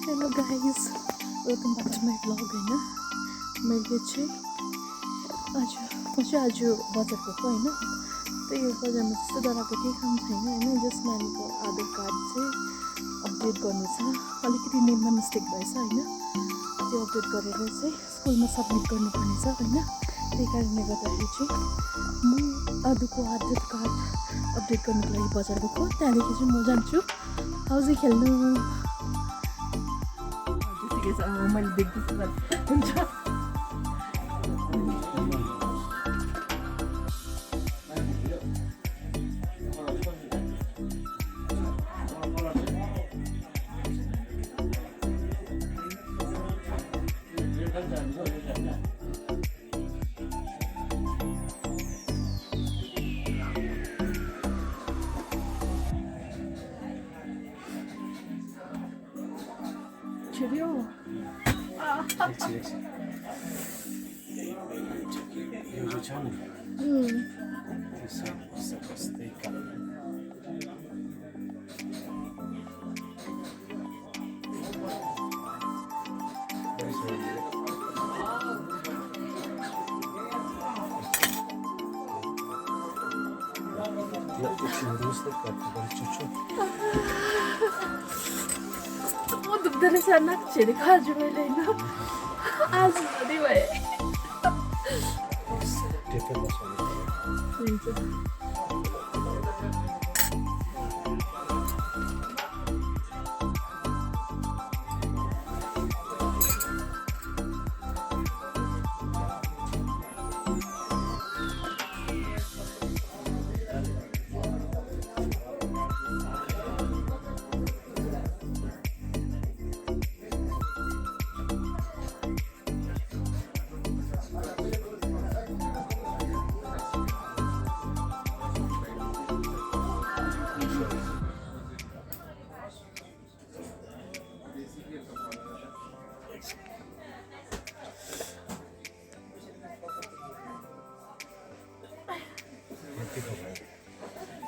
Hello guys, welcome back to my vlog हैन मैले चाहिँ आज बजार गएको हैन त्यही बजारमा त्यस्तो डराएको केही काम छैन हैन जस्ट नानीको आधार कार्ड चाहिँ अपडेट गर्नु छ अलिकति नेममा मिस्टेक भएछ हैन त्यो अपडेट गरेर चाहिँ स्कुलमा सबमिट गर्नुपर्ने छ हैन त्यही कारणले गर्दाखेरि चाहिँ म आधुको आधार कार्ड अपडेट गर्नको लागि बजार गएको त्यहाँदेखि चाहिँ म जान्छु हाउजी खेल्नु मैले देख्दैछु हुन्छ Cheerio. म दुख्दो रहेछ नाक छेडेको आज मैले होइन आज धनी भएँ हुन्छ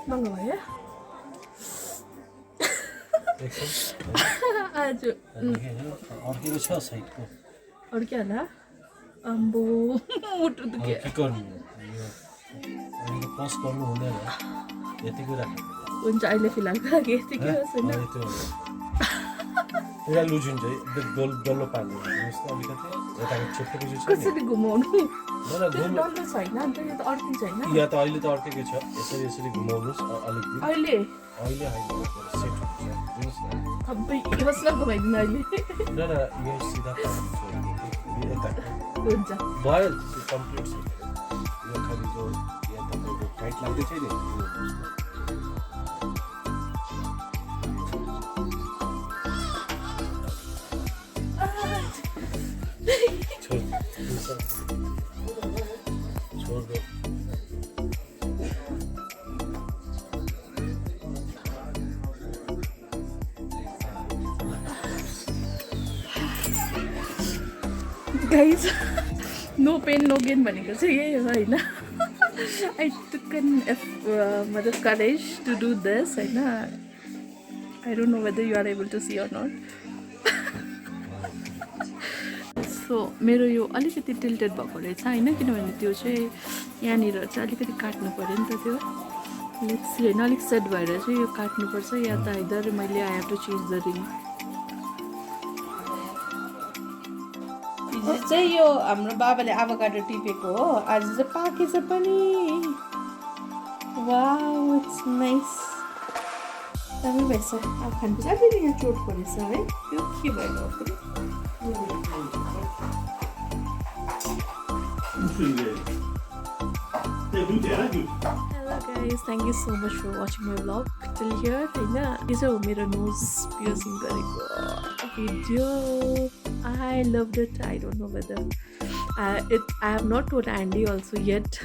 महँगो भयो आज अर्को छ साइडको अर्कै होला अम्बो मुटु दुख्यो के गर्नु यो पोस्ट गर्नु हुँदैन यतिको राख्नु हुन्छ अहिले फिलहालको लागि यतिकै होस् होइन पुरा लुज हुन्छ डल्लो पार्नु जस्तो अलिकति यताको छेप्टेको चाहिँ कसरी घुमाउनु डल्लो छैन अन्त यो त अड्किन्छ होइन या त अहिले त अर्कै छ यसरी घुमाउनुस् अलिकति अहिले अहिले सेट हुन्छ हेर्नुस् न सबै यसलाई घुमाइदिनु अहिले न यो सिधा पार्नु यता हुन्छ भयो कम्प्लिट छ यो खालि जो यहाँ तपाईँको टाइट लाग्दै थियो नि छोड़ दो guys no pain no gain भनेको चाहिँ यही हो होइन आई टुक एन मतलब करेज टु डु दिस होइन I don't know whether you are able to see or not so मेरो यो अलिकति टिल्टेड भएको रहेछ होइन किनभने त्यो चाहिँ यहाँनिर चाहिँ अलिकति काट्नु पऱ्यो नि त त्यो लेट्स सी होइन अलिक सेट भएर चाहिँ यो काट्नुपर्छ या त आइदर मैले I have to change the ring हिजो चाहिँ यो हाम्रो बाबाले आभोकाडो टिपेको हो आज चाहिँ पाकेछ पनि वाउ इट्स नाइस दामी भएछ अब खानुपर्छ अब फेरि यहाँ चोट परेछ है त्यो के भयो Hello guys, thank you so much for watching my vlog till here. होइन यो चाहिँ हो मेरो नोज पियर्सिङ गरेको video I loved it. I don't know whether I have not told Andy also yet.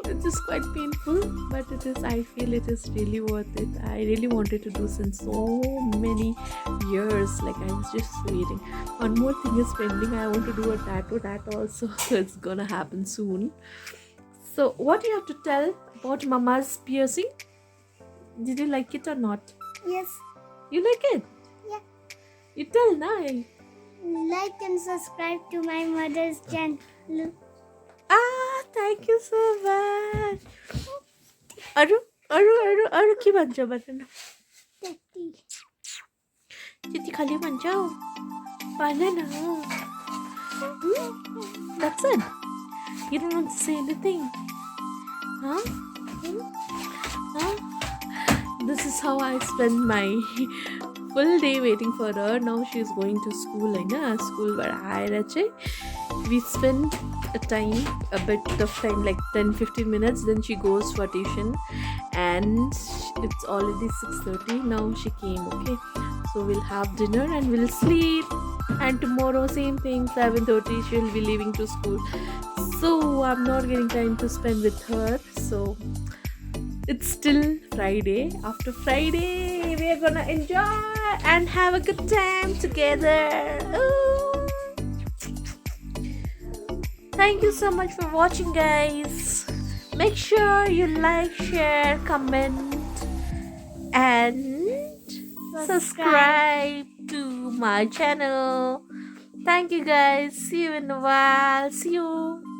It is quite painful, but I feel it is really worth it. I really wanted to do since so many years. Like I was just waiting. One more thing is pending. I want to do a tattoo. That also it's gonna happen soon. So what do you have to tell about Mama's piercing? Did you like it or not? Yes. You like it? Yeah. You tell na. Like and subscribe to my mother's channel. Thank you so much. अरू के भन्छ भन न. त्यति खालि भन्छौ भन न. That's it. You don't want to say anything. Huh? This is how I spend my full day waiting for her. Now she's going to school. School we spend a bit of time, like 10-15 minutes. Then she goes for tuition, and it's already 6:30. Now she came. Okay, so we'll have dinner and we'll sleep. And tomorrow, same thing, 7:30. She'll be leaving to school. So I'm not getting time to spend with her. So it's still Friday. After Friday, we are gonna enjoy and have a good time together. Ooh. Thank you so much for watching, guys. Make sure you like, share, comment, and subscribe to my channel. Thank you, guys. See you in a while. See you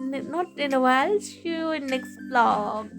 not in a while. See you in next vlog.